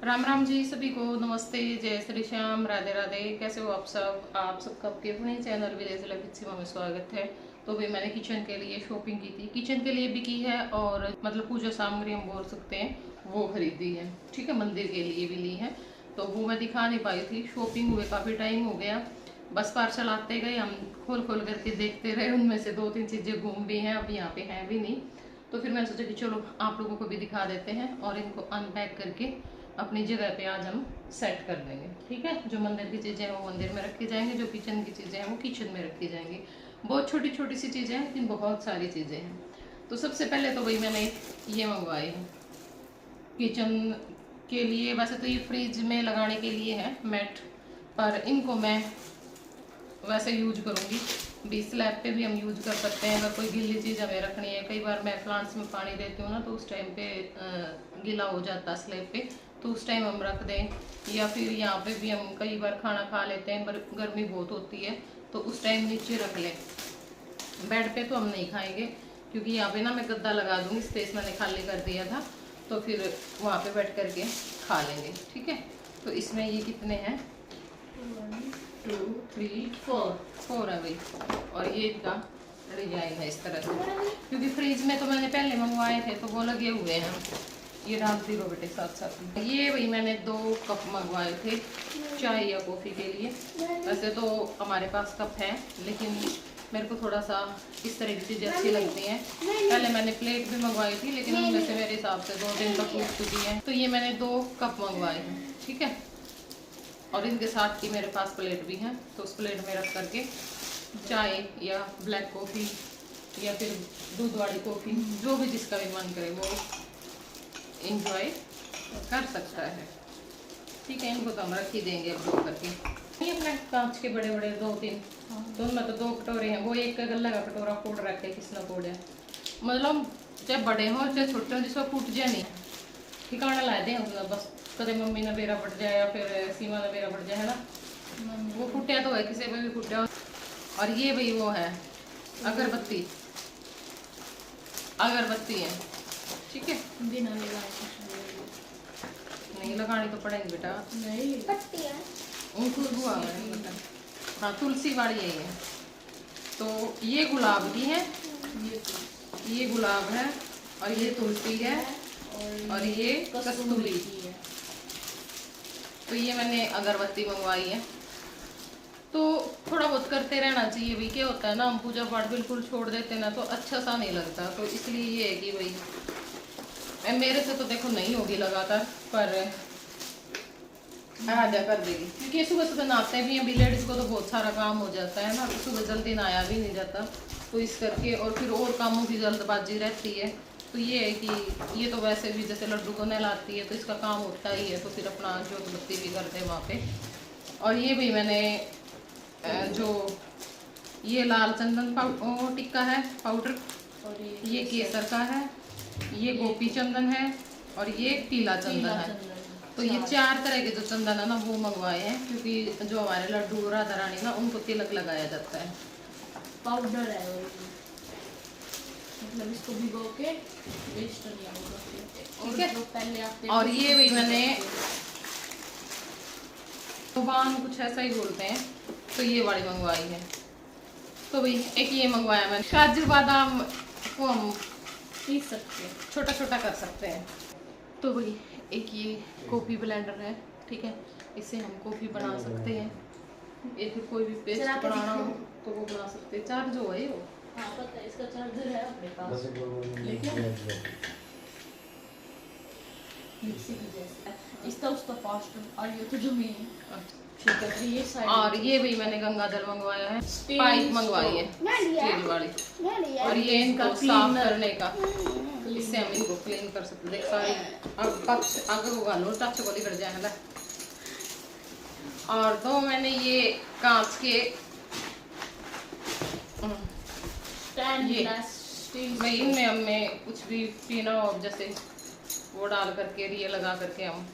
राम राम जी, सभी को नमस्ते, जय श्री श्याम, राधे राधे। कैसे हो आप सब? आप सबका आपके अपने चैनल विलेज लक्ष्मी में स्वागत है। तो भी मैंने किचन के लिए शॉपिंग की थी, किचन के लिए भी की है और मतलब पूजा सामग्री हम बोल सकते हैं वो खरीदी है। ठीक है, मंदिर के लिए भी ली है, तो वो मैं दिखा नहीं पाई थी। शॉपिंग हुए काफ़ी टाइम हो गया, बस पार्सल आते गए, हम खोल खोल करके देखते रहे, उनमें से 2-3 चीज़ें घूम भी हैं, अब यहाँ पे हैं भी नहीं। तो फिर मैंने सोचा कि चलो आप लोगों को भी दिखा देते हैं और इनको अनपैक करके अपनी जगह पे आज हम सेट कर देंगे। ठीक है, जो मंदिर की चीज़ें हैं वो मंदिर में रखी जाएंगी, जो किचन की चीज़ें हैं वो किचन में रखी जाएंगी। बहुत छोटी छोटी सी चीज़ें हैं लेकिन बहुत सारी चीज़ें हैं। तो सबसे पहले तो भाई मैंने ये मंगवाए हैं किचन के लिए। वैसे तो ये फ्रिज में लगाने के लिए है मैट, पर इनको मैं वैसे यूज करूँगी भी। स्लैब पे भी हम यूज कर सकते हैं अगर कोई गीली चीज़ हमें रखनी है। कई बार मैं प्लांट्स में पानी देती हूँ ना, तो उस टाइम पे गीला हो जाता है स्लैब पे, तो उस टाइम हम रख दें। या फिर यहाँ पे भी हम कई बार खाना खा लेते हैं पर गर्मी बहुत होती है, तो उस टाइम नीचे रख लें। बेड पे तो हम नहीं खाएंगे क्योंकि यहाँ पे ना मैं गद्दा लगा दूँगी, स्पेस मैंने खाली कर दिया था, तो फिर वहाँ पे बैठ करके खा लेंगे। ठीक है, तो इसमें ये कितने हैं? 1 2 3 4 है भाई। और ये इनका डिजाइन है इस तरह से, क्योंकि फ्रिज में तो मैंने पहले मंगवाए थे तो वो लगे हुए हैं। ये डालती रहो बेटे साथ साथ। ये भाई मैंने 2 कप मंगवाए थे चाय या कॉफ़ी के लिए। वैसे तो हमारे पास कप है, लेकिन मेरे को थोड़ा सा इस तरह की चीज़ें अच्छी लगती हैं। पहले मैंने प्लेट भी मंगवाई थी, लेकिन उनमें से मेरे हिसाब से 2 दिन तक टूट चुकी है। तो ये मैंने 2 कप मंगवाए हैं। ठीक है, और इनके साथ की मेरे पास प्लेट भी है, तो उस प्लेट में रख करके चाय या ब्लैक कॉफ़ी या फिर दूध वाली कॉफ़ी, जो भी जिसका भी मन करे वो इंजॉय कर सकता है। ठीक है, इनको तो हम रख ही देंगे अब धो करके। ये अपने कांच के बड़े बड़े 2-3, तो उनमें तो 2 कटोरे हैं। वो एक गल्ला का कटोरा फोड़ रखे, किसने फोड़ा? मतलब चाहे बड़े हों चाहे छोटे हों, जिसको फूट जाए नहीं ठिकाना ला दें उसमें। बस कदे मम्मी ने बेरा पड़ जाए या फिर सीमा ने बेरा पड़ जाए, है ना, वो फूटिया तो है, किसी पे भी फूटिया। और ये भाई वो है अगरबत्ती, अगरबत्ती है। ठीक है, बिना लगाए नहीं लगानी तो पड़ेगी बेटा, नहीं पट्टी है। खुशबू आ रही है बेटा। हाँ, तुलसी वाली है ये। तो ये गुलाब की है, ये गुलाब है, और ये तुलसी है, और ये कस्तूरी की है। तो ये मैंने अगरबत्ती मंगवाई है। तो थोड़ा बहुत करते रहना चाहिए भाई। क्या होता है ना, हम पूजा पाठ बिल्कुल छोड़ देते ना तो अच्छा सा नहीं लगता। तो इसलिए ये है कि भाई मेरे से तो देखो नहीं होगी लगातार, पर आजा कर देगी, क्योंकि सुबह सुबह नहाते भी हैं भी। लेडीज को तो बहुत सारा काम हो जाता है ना, तो सुबह जल्दी नहाया भी नहीं जाता, तो इस करके और फिर और कामों की जल्दबाजी रहती है। तो ये है कि ये तो वैसे भी जैसे लड्डू को नहलाती है तो इसका काम होता ही है, तो फिर अपना जोत बत्ती भी करते हैं वहाँ पे। और ये भी मैंने जो ये लाल चंदन टिक्का है पाउडर, और ये केसर का है, ये गोपी चंदन है, और ये पीला चंदन है। तो ये 4 तरह के जो चंदन है ना वो मंगवाए हैं, क्योंकि जो हमारे लड्डू राधा रानी ना उनको तिलक लगाया जाता है। पाउडर है वो, मतलब इसको भिगो के वेस्ट नहीं होगा। ठीक है, तो पहले आपने और ये भी मैंने बान कुछ ऐसा ही बोलते हैं, तो ये वाली मंगवाई है। तो भाई एक ये मंगवाया मैंने, काजू बादाम को हम पीस सकते हैं, छोटा छोटा कर सकते हैं। तो भाई एक ये कॉफ़ी ब्लेंडर है। ठीक है, इससे हम कॉफ़ी बना सकते हैं, या फिर कोई भी पेस्ट बनाना हो तो वो बना सकते हैं। चार्ज हो है वो, हाँ पता है, इसका चार्जर है अपने पास, मिक्सी की जैसा इसका उसका फास्ट। और ये तो जो मेन ठीक है, ये साइड। और ये भी मैंने गंगाजल मंगवाया है, पाइप मंगवाई है स्टील वाली, और ये इनका साफ करने का, इससे हम इनको क्लीन कर सकते हैं। देख सारी अब पक्ष आगे को गालो टच को निकल जाए ना। और तो मैंने ये कांच के ये भाई, इनमें हमें कुछ भी पीना हो जैसे वो डाल करके ये लगा करके हम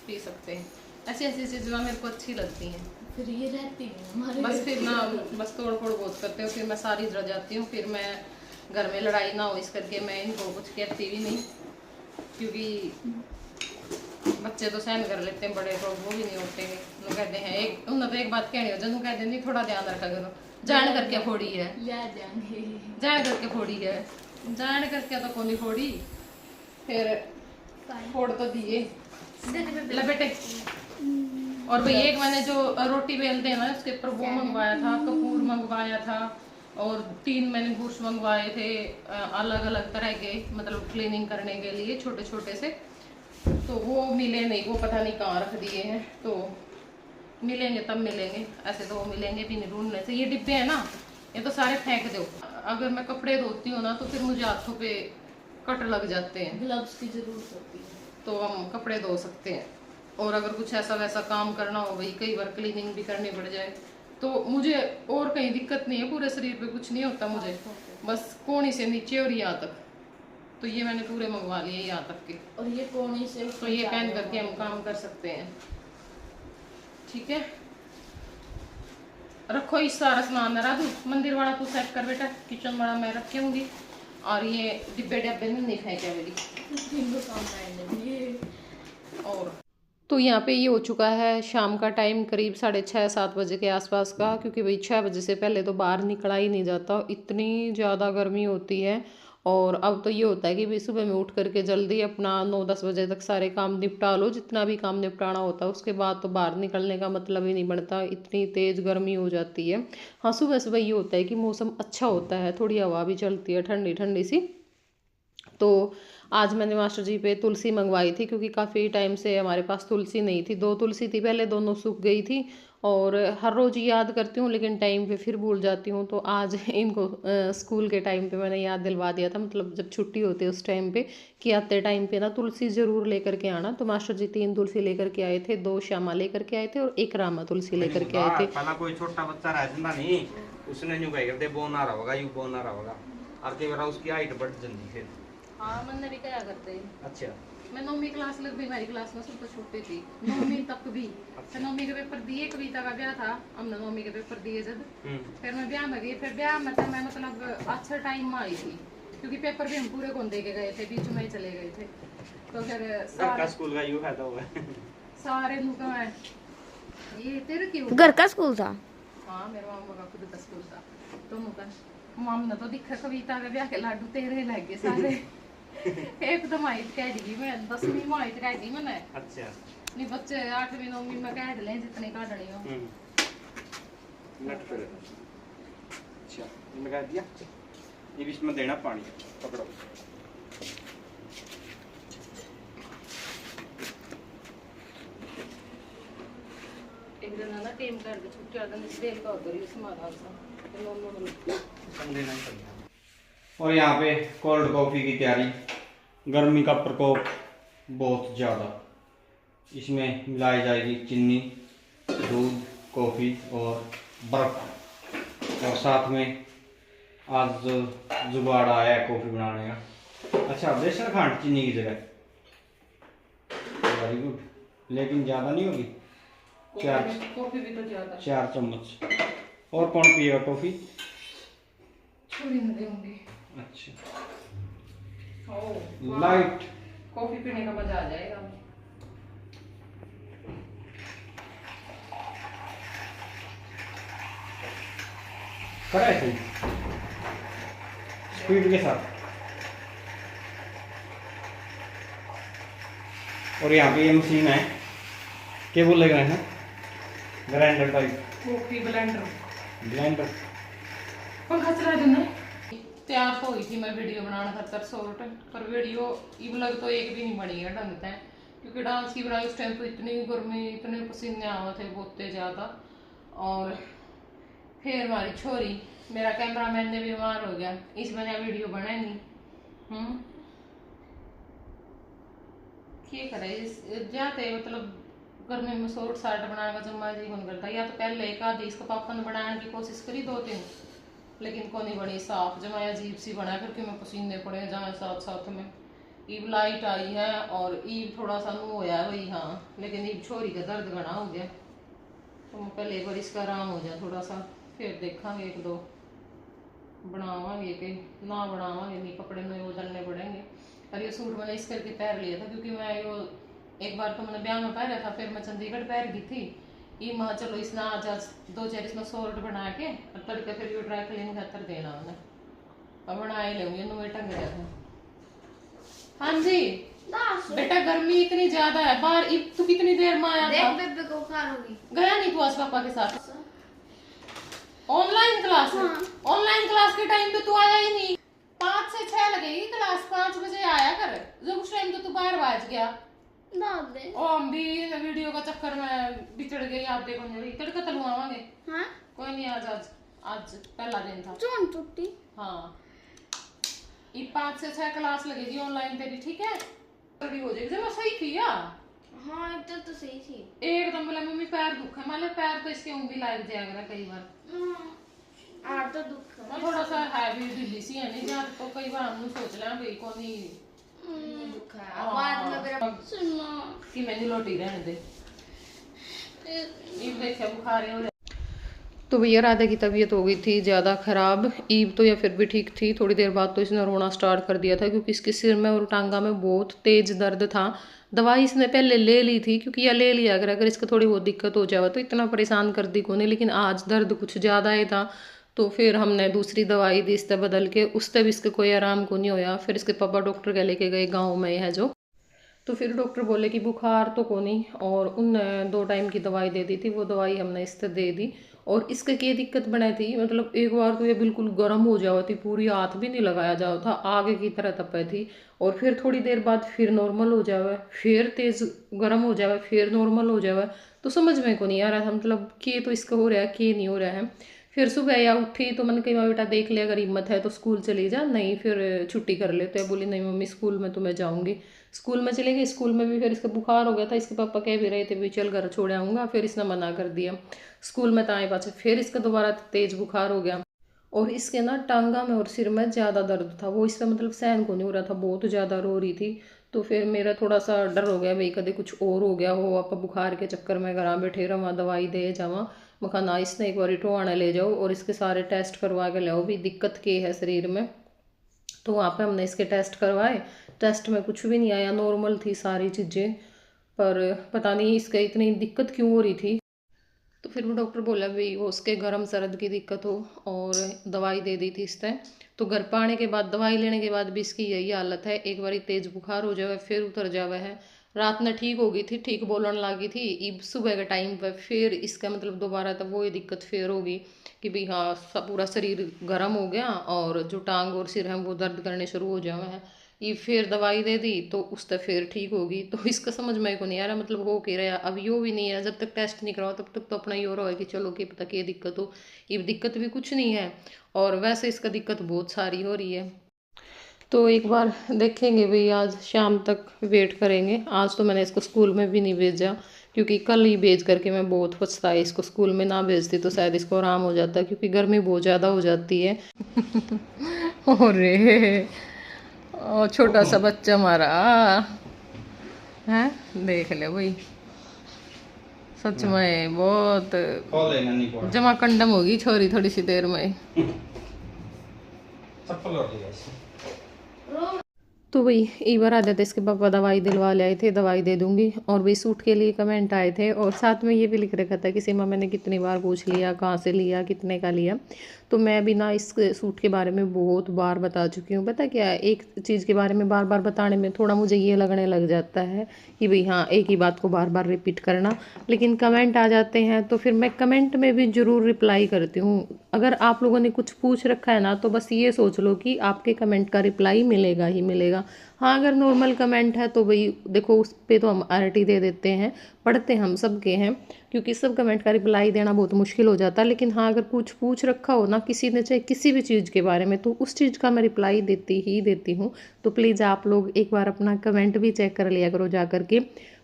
पी सकते हैं। ऐसी ऐसी चीज़ें ना मेरे को अच्छी लगती हैं। फिर ये रहती है हमारे, बस फिर ना बस तोड़ फोड़ बहुत करते हो, फिर मैं सारी रह जाती हूँ, फिर मैं घर में लड़ाई ना हो इस करके मैं इनको कुछ कहती भी नहीं, क्योंकि बच्चे तो सहन कर लेते हैं, बड़े तो वो भी नहीं होते हैं। उन्हें कहते हैं एक उन्हें तो एक बात कहनी हो जब कहते नहीं थोड़ा ध्यान रखा करो, जान करके फोड़ी है, ले जाएंगे जान करके फोड़ी है, जान करके तो कौन फोड़ी, फिर फोड़ तो दिए लपेटे। और भाई एक मैंने जो रोटी बेलते हैं ना उसके ऊपर वो मंगवाया था, कपूर मंगवाया था, और 3 मैंने बुश मंगवाए थे अलग अलग तरह के, मतलब क्लीनिंग करने के लिए छोटे छोटे से। तो वो मिले नहीं, वो पता नहीं कहाँ रख दिए हैं, तो मिलेंगे तब मिलेंगे, ऐसे तो वो मिलेंगे भी नहीं ढूंढने से। ये डिब्बे हैं ना, ये तो सारे फेंक दो। अगर मैं कपड़े धोती हूँ ना तो फिर मुझे हाथों पे कट लग जाते हैं, ग्लव्स की जरूरत होती है, तो हम कपड़े धो सकते हैं। और अगर कुछ ऐसा वैसा काम करना हो, भाई कई बार क्लीनिंग भी करनी पड़ जाए, तो मुझे और कहीं दिक्कत नहीं है, पूरे शरीर पे कुछ नहीं होता मुझे, बस कोहनी से नीचे और यहाँ तक। तो ये मैंने पूरे मंगवा लिए यहाँ तक के, और ये कोहनी से तो ये पहन करके हम काम कर सकते हैं। ठीक है, रखो इस सारा सामान राधू, मंदिर वाला तू सेट कर बेटा, किचन वाला मैं रखी होंगी, और ये डिब्बे डब्बे में नहीं फेंके मेरी। और तो यहाँ पे ये हो चुका है शाम का टाइम, करीब 6:30-7 बजे के आसपास का, क्योंकि भाई 6 बजे से पहले तो बाहर निकला ही नहीं जाता, इतनी ज़्यादा गर्मी होती है। और अब तो ये होता है कि भाई सुबह में उठ करके जल्दी अपना 9-10 बजे तक सारे काम निपटा लो, जितना भी काम निपटाना होता है, उसके बाद तो बाहर निकलने का मतलब ही नहीं बनता, इतनी तेज़ गर्मी हो जाती है। हाँ, सुबह सुबह ये होता है कि मौसम अच्छा होता है, थोड़ी हवा भी चलती है ठंडी ठंडी सी। तो आज मैंने मास्टर जी पे तुलसी मंगवाई थी, क्योंकि काफ़ी टाइम से हमारे पास तुलसी नहीं थी। 2 तुलसी थी पहले, दोनों सूख गई थी, और हर रोज़ याद करती हूँ लेकिन टाइम पे फिर भूल जाती हूँ। तो आज इनको स्कूल के टाइम पे मैंने याद दिलवा दिया था, मतलब जब छुट्टी होती है उस टाइम पे, कि आते टाइम पे ना तुलसी ज़रूर लेकर के आना। तो मास्टर जी 3 तुलसी लेकर के आए थे, 2 श्यामा लेकर के आए थे और 1 रामा तुलसी लेकर के आए थे। पहला कोई छोटा बच्चा रहता नहीं, उसने न्यू कह करते बोन आ रहा होगा, यू बोन आ रहा होगा, और कई बार उसकी हाइट बढ़ जल्दी फिर। हाँ, मैंने भी क्या करते हैं। अच्छा, मैं 9वीं क्लास लग भी, हमारी क्लास में सब तो छोटी थी, 9वीं तक भी। फिर 9वीं के पेपर दिए, कविता का ब्याह था, हमने 9वीं के पेपर दिए जब, फिर मैं ब्याह में गई। फिर ब्याह में तो मैं मतलब अच्छा टाइम में आई थी, क्योंकि पेपर भी हम पूरे कौन दे के गए थे, बीच में ही चले गए थे। तो फिर सारे स्कूल का यू फायदा हुआ सारे नुका है ये तेरे क्यों घर का स्कूल था। हाँ, मेरे मामा का खुद का स्कूल था। तो मुका माम ने तो दिखा कविता के ब्याह के लाडू तेरे लग गए सारे। एकदम हाइट कह दी मैं, 10वीं में हाइट कह दी मैंने। अच्छा, नहीं बच्चे 8वीं 9वीं में कह ले जितने काटनी हो। नट फिर अच्छा, मैं कह दिया ये बीच में देना पानी, पकड़ो। एक दिन ना टीम कर दे छुट्टी आ गई, देर का उधर ही समाधान सा समझे नहीं पड़ेगा। और यहाँ पे कोल्ड कॉफ़ी की तैयारी, गर्मी का प्रकोप बहुत ज़्यादा, इसमें मिलाई जाएगी चीनी, दूध, कॉफ़ी और बर्फ़, और साथ में आज जुगाड़ आया है कॉफ़ी बनाने का। अच्छा, बेसन खंड चीनी की जगह, वेरी गुड, लेकिन ज़्यादा नहीं होगी, कॉफी भी तो ज्यादा 4 चम्मच। और कौन पिएगा कॉफ़ी? छोड़ी न देंगे। अच्छा, ओह लाइट कॉफी पीने का मजा आ जाएगा। करे थे स्पीड के साथ। और यहाँ पे ये मशीन है, क्या बोलेगा है, grinder type, coffee blender, blender. पंखा चला देना। तैयार तो हुई थी मैं वीडियो बनाना खातर शॉर्ट, पर वीडियो ये लग तो एक भी नहीं बनी है ढंग से, क्योंकि डांस की बनाई उस टाइम तो इतनी गर्मी, इतने पसीने आए थे बहुत ज़्यादा। और फिर हमारी छोरी, मेरा कैमरामैन ने बीमार हो गया, इस वजह वीडियो बना नहीं। क्या करे इस जाते, मतलब गर्मी में शॉर्ट शॉर्ट बनाने का जम्मा जी कौन करता, या तो पहले एक आधी इसका पापा ने बनाने की कोशिश करी 2-3, लेकिन कोनी बनी साफ, जमा अजीब सी बना, क्योंकि मैं पसीने पड़े जाए साथ साथ में। ईब लाइट आई है और ईब थोड़ा सा मुँह होया है भाई, हाँ, लेकिन ईब छोरी का दर्द घना हो गया, तो मैं पहले एक बार इसका आराम हो जाए थोड़ा सा, फिर देखांगे 1-2 बनावांगे कि ना बनावांगे नहीं, कपड़े में वो डालने पड़ेंगे। और ये सूट मैंने इस करके पहन लिया था, क्योंकि मैं यो एक बार तो मैंने ब्याह में पहना था, फिर मैं चंडीगढ़ पहन गई थी। ये माँ चलो इसने आज आज 2-4 इसमें शॉर्ट बना के और तड़के फिर ये ड्राई क्लीन खातर देना उन्हें, अब बना ही लूंगी नुए टंग रहा था। हाँ जी बेटा, गर्मी इतनी ज्यादा है बाहर। तू कितनी देर में आया था? बेबे को बुखार होगी। गया नहीं तू आज पापा के साथ ऑनलाइन क्लास? ऑनलाइन क्लास के टाइम पे तू आया ही नहीं। 5 से 6 लगेगी क्लास, 5 बजे आया कर। जब उस टाइम तो तू 12 बज गया। ओ हम भी वीडियो का चक्कर में बिछड़ गई। आप देखो नहीं तड़का तलवावांगे। हाँ कोई नहीं, आज आज आज पहला दिन था। चोन टूटी। हाँ ये 5 से 6 क्लास लगेगी ऑनलाइन तेरी, ठीक है? रेडी हो जाएगी। जब सही थी यार। हाँ इतना तो सही थी। एकदम बोला मम्मी पैर दुख है, मतलब पैर तो इसके ऊँ भी लग जाएगा कई बार। आर तो दुख है। मैं थोड़ा सा हैवी ढीली सी है नहीं जात, तो कई बार हम सोच लें भाई कौन ही दुख है। बाद में मेरा सुनो कि मैंने लोटी रहने दे। ईब देखा बुखार हो। तो भैया राधा की तबीयत हो गई थी ज़्यादा ख़राब। ईब तो या फिर भी ठीक थी, थोड़ी देर बाद तो इसने रोना स्टार्ट कर दिया था क्योंकि इसके सिर में और टांगा में बहुत तेज़ दर्द था। दवाई इसने पहले ले ली थी क्योंकि यह ले लिया अगर इसको थोड़ी बहुत दिक्कत हो जाए तो इतना परेशान कर दी को नहीं, लेकिन आज दर्द कुछ ज़्यादा ही था। तो फिर हमने दूसरी दवाई दी इससे बदल के, उससे भी इसके कोई आराम को नहीं होया। फिर इसके पापा डॉक्टर के लेके गए गाँव में है जो, तो फिर डॉक्टर बोले कि बुखार तो को नहीं, और उनने 2 टाइम की दवाई दे दी थी। वो दवाई हमने इससे दे दी। और इसके क्या दिक्कत बनाई थी, मतलब एक बार तो ये बिल्कुल गर्म हो जाओ थी, पूरी हाथ भी नहीं लगाया जाओ था, आगे की तरह तपे थी। और फिर थोड़ी देर बाद फिर नॉर्मल हो जावे, फिर तेज़ गर्म हो जावे, फिर नॉर्मल हो जावे। तो समझ में को नहीं आ रहा था मतलब कि तो इसका हो रहा है कि नहीं हो रहा है। फिर सुबह या उठी तो मैंने कहा बेटा देख लिया, अगर हिम्मत है तो स्कूल चली जा, नहीं फिर छुट्टी कर ले। तो ये बोली नहीं मम्मी स्कूल में तो मैं जाऊँगी। स्कूल में चले गई। स्कूल में भी फिर इसका बुखार हो गया था। इसके पापा कह भी रहे थे भी चल घर छोड़ आऊँगा, फिर इसने मना कर दिया। स्कूल में ताए पाछे फिर इसका दोबारा तेज़ बुखार हो गया। और इसके ना टांगा में और सिर में ज़्यादा दर्द था, वो इसका मतलब सहन को नहीं हो रहा था, बहुत ज़्यादा रो रही थी। तो फिर मेरा थोड़ा सा डर हो गया भाई कभी कुछ और हो गया हो, आप बुखार के चक्कर में घर बैठे रहा दवाई दे जावा। मखा ना इसने एक बार टोआने ले जाओ और इसके सारे टेस्ट करवा के लाओ भी दिक्कत के है शरीर में। तो वहाँ पे हमने इसके टेस्ट करवाए। टेस्ट में कुछ भी नहीं आया, नॉर्मल थी सारी चीज़ें, पर पता नहीं इसका इतनी दिक्कत क्यों हो रही थी। तो फिर वो डॉक्टर बोला भाई वो उसके गर्म सर्द की दिक्कत हो, और दवाई दे दी थी इसने। तो घर पर आने के बाद दवाई लेने के बाद भी इसकी यही हालत है, एक बार तेज़ बुखार हो जावे फिर उतर जावे है। रात में ठीक हो गई थी, ठीक बोलने लगी थी। अब सुबह के टाइम पर फिर इसका मतलब दोबारा तब वो दिक्कत फिर होगी कि भाई हाँ पूरा शरीर गर्म हो गया और जो टांग और सिर है वो दर्द करने शुरू हो जावे हैं। ये फिर दवाई दे दी तो उससे फिर ठीक होगी। तो इसका समझ में को नहीं आ रहा मतलब हो क्या रहा। अब यो भी नहीं है, जब तक टेस्ट नहीं करवाओ तब तक तो अपना ही हो रहा है कि चलो कि पता क्या दिक्कत हो। ये दिक्कत भी कुछ नहीं है, और वैसे इसका दिक्कत बहुत सारी हो रही है। तो एक बार देखेंगे भाई, आज शाम तक वेट करेंगे। आज तो मैंने इसको स्कूल में भी नहीं भेजा क्योंकि कल ही भेज करके मैं बहुत पछताई। इसको स्कूल में ना भेजती तो शायद इसको आराम हो जाता क्योंकि गर्मी बहुत ज़्यादा हो जाती है। अरे छोटा सा बच्चा हमारा है, देख ले भाई सच में बहुत जमा कंडम होगी छोरी थोड़ी सी देर में। तो भाई एक बार आ जाते इसके पापा दवाई दिलवा ले आए थे, दवाई दे दूंगी। और भाई सूट के लिए कमेंट आए थे और साथ में ये भी लिख रखा था कि सीमा मैंने कितनी बार पूछ लिया कहाँ से लिया कितने का लिया। तो मैं भी ना इस सूट के बारे में बहुत बार बता चुकी हूँ। पता क्या है, एक चीज़ के बारे में बार बार बताने में थोड़ा मुझे ये लगने लग जाता है कि भाई हाँ एक ही बात को बार बार रिपीट करना। लेकिन कमेंट आ जाते हैं तो फिर मैं कमेंट में भी ज़रूर रिप्लाई करती हूँ। अगर आप लोगों ने कुछ पूछ रखा है ना तो बस ये सोच लो कि आपके कमेंट का रिप्लाई मिलेगा ही मिलेगा। हाँ अगर नॉर्मल कमेंट है तो भाई देखो उस पर तो हम RT दे देते हैं, पढ़ते हम सबके हैं क्योंकि सब कमेंट का रिप्लाई देना बहुत मुश्किल हो जाता है। लेकिन हाँ अगर कुछ पूछ रखा हो ना किसी ने चाहे किसी भी चीज़ के बारे में तो उस चीज़ का मैं रिप्लाई देती ही देती हूँ। तो प्लीज़ आप लोग एक बार अपना कमेंट भी चेक कर लिया करो जा करके।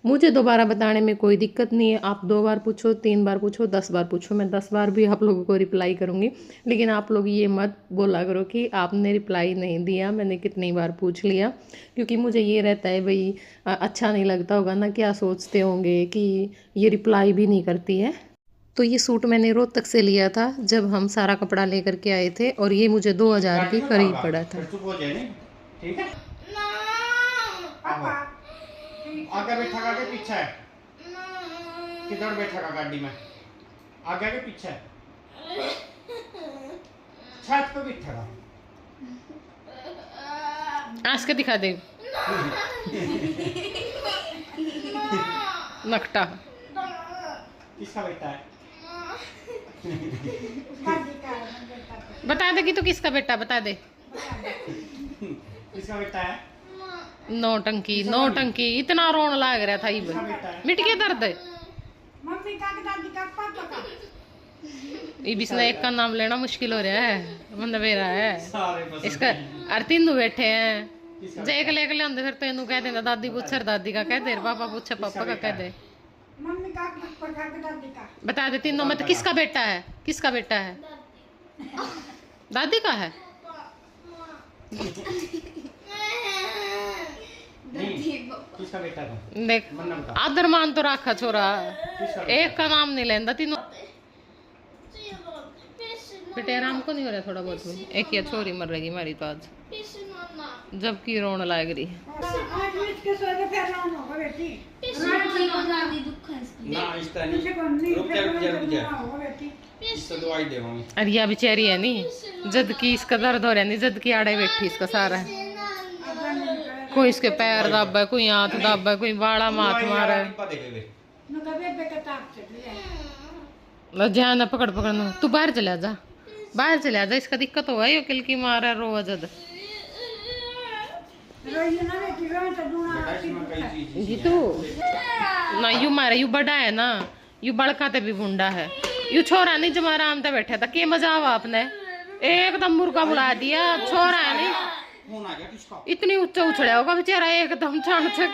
मुझे दोबारा बताने में कोई दिक्कत नहीं है, आप 2 बार पूछो 3 बार पूछो 10 बार पूछो, मैं 10 बार भी आप लोगों को रिप्लाई करूँगी। लेकिन आप लोग ये मत बोला करो कि आपने रिप्लाई नहीं दिया, मैंने कितनी बार पूछ लिया, क्योंकि मुझे ये रहता है भाई अच्छा नहीं लगता होगा ना, क्या सोचते होंगे कि ये रिप्लाई भी नहीं करती है। तो ये सूट मैंने रोहतक से लिया था जब हम सारा कपड़ा लेकर के आए थे और ये मुझे 2000 के करीब पड़ा था। ठीक है पापा आगे बैठा का के पीछे है? किधर बैठा का गाड़ी में? आगे के पीछे? छत पे बैठा का? हंस के दिखा दे नकटा। किसका बेटा है? बता दे कि तू किसका बेटा, बता दे। किसका बेटा है? नौटंकी नौटंकी, इतना रोन लाग रहा था ये मिट के दर्द है। मम्मी का दादी का पापा का ये इसने एक का नाम लेना मुश्किल हो रहा है, मतलब मेरा है सारे बस इसका। अरे तीनों बैठे हैं, किसका जे एक लेके ले आंदे फिर तेनू कह देना दादी पूछे दादी का कह दे, पापा पूछे पापा का कह दे। मम्मी का पापा का दादी का बता दे तीनों में तो किसका बेटा है, किसका बेटा है? दादी का है। नहीं, किसका बेटा था? देख मन्नम का। आदर मान तो रखा छोरा, किसका बेटा? एक का नाम नहीं लेंदा तीनों। बेटे आराम को नहीं हो रहा थोड़ा बहुत भी? एक या छोरी मर रहेगी हमारी तो आज, जबकि रोन लाग रही। आज इसके सोए फिर नाम होगा बेटी ना इस तरह नहीं। रुक जा होगा बेटी इसको दवाई दे मम्मी। अरे या बेचारी है नी, जद की इसका दर्द हो रहा नहीं, जद की आड़े बैठी इसका सारा। कोई इसके पैर दाबा है, कोई हाथ दाबा है, कोई बाड़ा माथ मारा है। न कभी बेकताब से ध्यान ना पकड़ पकड़ ना, तू बाहर चला जा, बाहर चला जा, इसका दिक्कत हो है, यो किल की मारा रो जद। रोई ना बेटी रोई तो दूना जी तू ना यू मारे, यू बड़ा है ना, यू बड़का ते भी बुंडा है, यू छोरा नहीं जमा आराम से बैठा था। के मजा आवा आपने एकदम मुर्गा बुला दिया, छोरा है नहीं इतनी ऊंचा उछड़ा होगा बेचारा एकदम चाणचक।